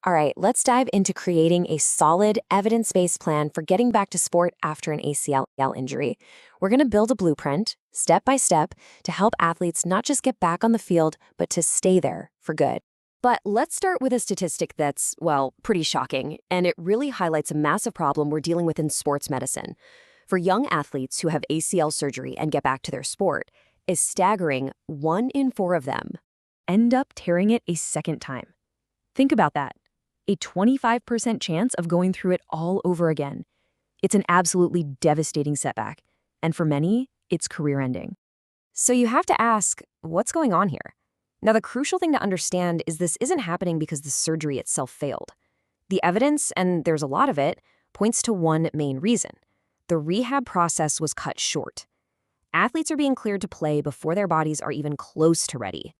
All right, let's dive into creating a solid, evidence-based plan for getting back to sport after an ACL injury. We're going to build a blueprint, step by step, to help athletes not just get back on the field, but to stay there for good. But let's start with a statistic that's, well, pretty shocking, and it really highlights a massive problem we're dealing with in sports medicine. For young athletes who have ACL surgery and get back to their sport, a staggering 1 in 4 of them end up tearing it a second time. Think about that. A 25% chance of going through it all over again. It's an absolutely devastating setback, and for many, it's career-ending. So you have to ask, what's going on here? Now, the crucial thing to understand is this isn't happening because the surgery itself failed. The evidence, and there's a lot of it, points to one main reason. The rehab process was cut short. Athletes are being cleared to play before their bodies are even close to ready.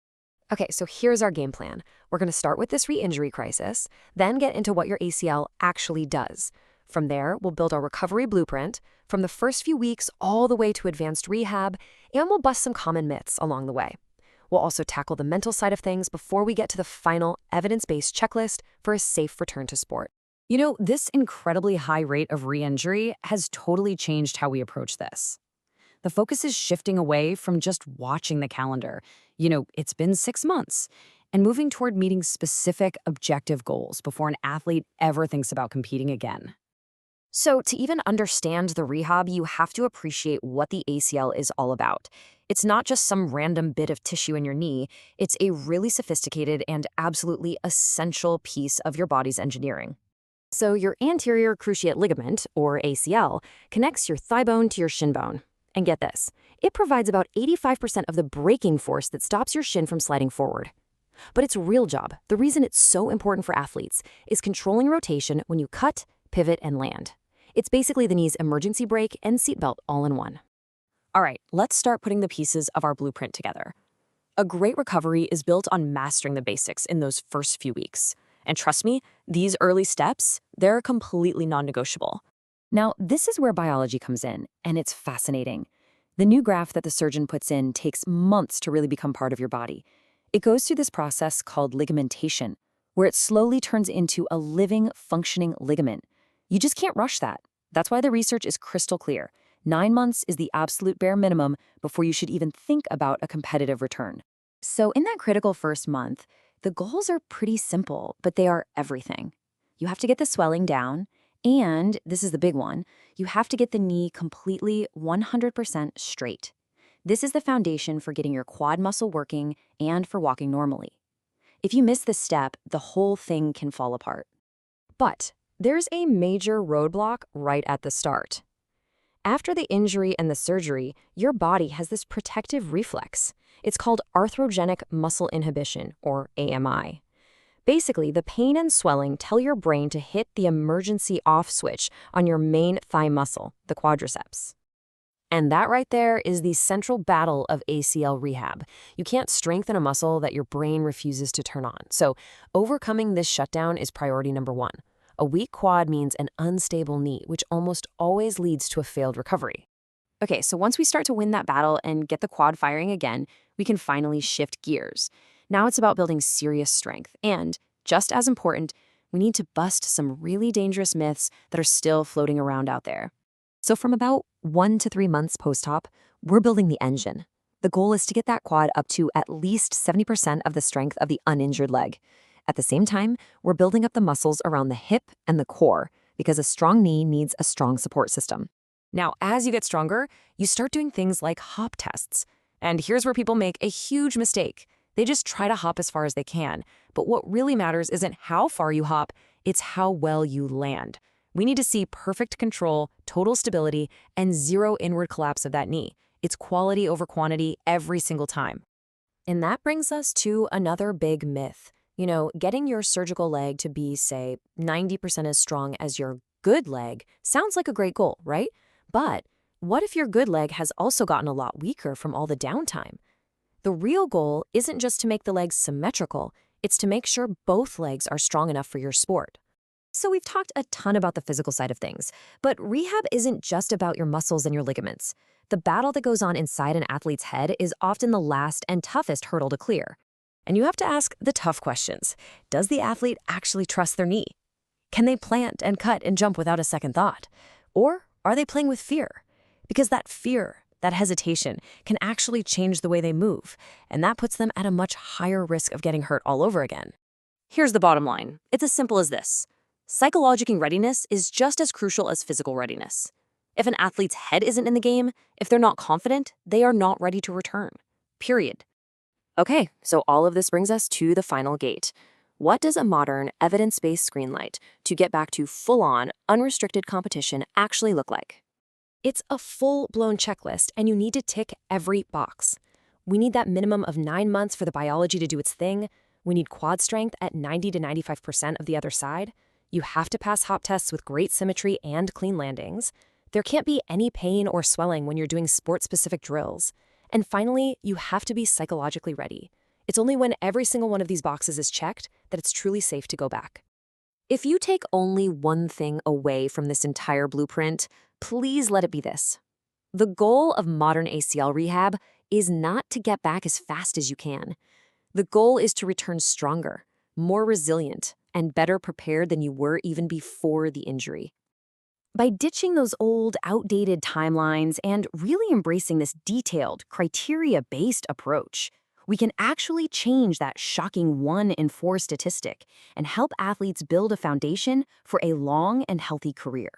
Okay, so here's our game plan. We're going to start with this re-injury crisis, then get into what your ACL actually does. From there, we'll build our recovery blueprint, from the first few weeks all the way to advanced rehab, and we'll bust some common myths along the way. We'll also tackle the mental side of things before we get to the final evidence-based checklist for a safe return to sport. You know, this incredibly high rate of re-injury has totally changed how we approach this. The focus is shifting away from just watching the calendar. It's been 6 months, and moving toward meeting specific objective goals before an athlete ever thinks about competing again. So to even understand the rehab, you have to appreciate what the ACL is all about. It's not just some random bit of tissue in your knee. It's a really sophisticated and absolutely essential piece of your body's engineering. So your anterior cruciate ligament, or ACL, connects your thigh bone to your shin bone. And get this, it provides about 85% of the braking force that stops your shin from sliding forward. But its real job, the reason it's so important for athletes, is controlling rotation when you cut, pivot, and land. It's basically the knee's emergency brake and seatbelt all in one. All right, let's start putting the pieces of our blueprint together. A great recovery is built on mastering the basics in those first few weeks. And trust me, these early steps, they're completely non-negotiable. Now, this is where biology comes in, and it's fascinating. The new graft that the surgeon puts in takes months to really become part of your body. It goes through this process called ligamentation, where it slowly turns into a living, functioning ligament. You just can't rush that. That's why the research is crystal clear. 9 months is the absolute bare minimum before you should even think about a competitive return. So in that critical first month, the goals are pretty simple, but they are everything. You have to get the swelling down, and this is the big one, you have to get the knee completely 100% straight. This is the foundation for getting your quad muscle working and for walking normally. If you miss this step, the whole thing can fall apart. But there's a major roadblock right at the start. After the injury and the surgery, your body has this protective reflex. It's called arthrogenic muscle inhibition, or AMI. Basically, the pain and swelling tell your brain to hit the emergency off switch on your main thigh muscle, the quadriceps. And that right there is the central battle of ACL rehab. You can't strengthen a muscle that your brain refuses to turn on. So overcoming this shutdown is priority number 1. A weak quad means an unstable knee, which almost always leads to a failed recovery. Okay, so once we start to win that battle and get the quad firing again, we can finally shift gears. Now it's about building serious strength. And, just as important, we need to bust some really dangerous myths that are still floating around out there. So from about 1 to 3 months post-op, we're building the engine. The goal is to get that quad up to at least 70% of the strength of the uninjured leg. At the same time, we're building up the muscles around the hip and the core, because a strong knee needs a strong support system. Now, as you get stronger, you start doing things like hop tests. And here's where people make a huge mistake. They just try to hop as far as they can. But what really matters isn't how far you hop, it's how well you land. We need to see perfect control, total stability, and zero inward collapse of that knee. It's quality over quantity every single time. And that brings us to another big myth. Getting your surgical leg to be, say, 90% as strong as your good leg sounds like a great goal, right? But what if your good leg has also gotten a lot weaker from all the downtime? The real goal isn't just to make the legs symmetrical, it's to make sure both legs are strong enough for your sport. So we've talked a ton about the physical side of things, but rehab isn't just about your muscles and your ligaments. The battle that goes on inside an athlete's head is often the last and toughest hurdle to clear. And you have to ask the tough questions. Does the athlete actually trust their knee? Can they plant and cut and jump without a second thought? Or are they playing with fear? Because that fear, that hesitation, can actually change the way they move, and that puts them at a much higher risk of getting hurt all over again. Here's the bottom line. It's as simple as this. Psychological readiness is just as crucial as physical readiness. If an athlete's head isn't in the game, if they're not confident, they are not ready to return. Period. Okay, so all of this brings us to the final gate. What does a modern, evidence-based screen light to get back to full-on, unrestricted competition actually look like? It's a full-blown checklist, and you need to tick every box. We need that minimum of 9 months for the biology to do its thing. We need quad strength at 90 to 95% of the other side. You have to pass hop tests with great symmetry and clean landings. There can't be any pain or swelling when you're doing sport-specific drills. And finally, you have to be psychologically ready. It's only when every single one of these boxes is checked that it's truly safe to go back. If you take only one thing away from this entire blueprint, please let it be this. The goal of modern ACL rehab is not to get back as fast as you can. The goal is to return stronger, more resilient, and better prepared than you were even before the injury. By ditching those old, outdated timelines and really embracing this detailed, criteria-based approach, we can actually change that shocking 1 in 4 statistic and help athletes build a foundation for a long and healthy career.